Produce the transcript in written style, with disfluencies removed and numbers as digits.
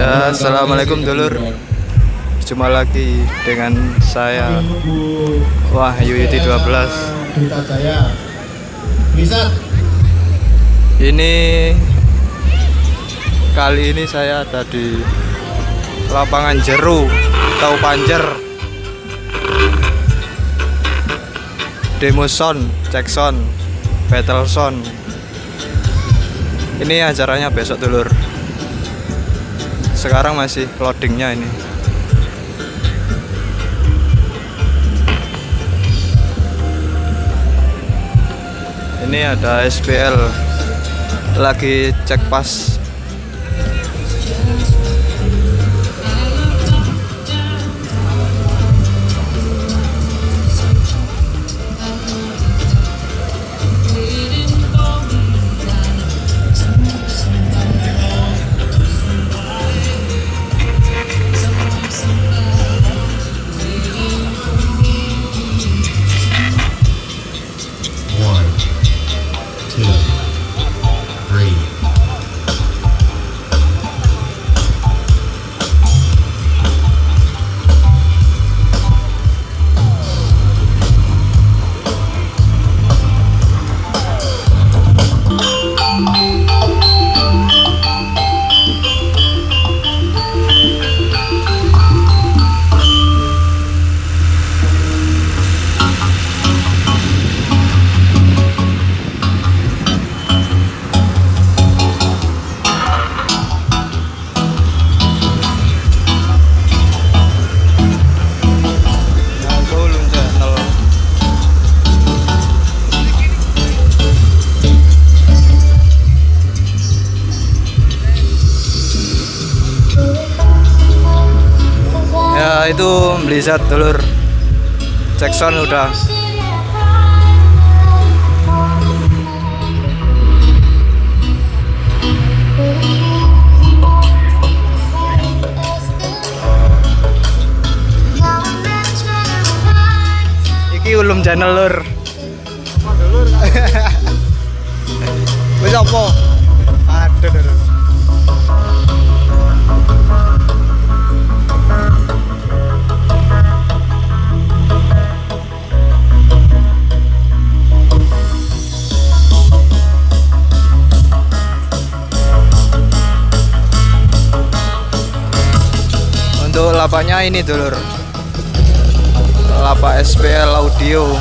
Ya, assalamualaikum dulur. Jumpa lagi dengan saya Wahyu YT 12. Ini kali ini saya ada di lapangan Jeru atau Panjer. Demo sound, cek sound, battle sound. Ini acaranya besok dulur. Sekarang masih loadingnya ini. Ini ada SPL lagi cek pas. Ya itu Blizzard dulur, cek sound udah. Iki ulum channel lur. Wis apa? Aduh. Untuk lapaknya ini dulur, lapak SPL audio.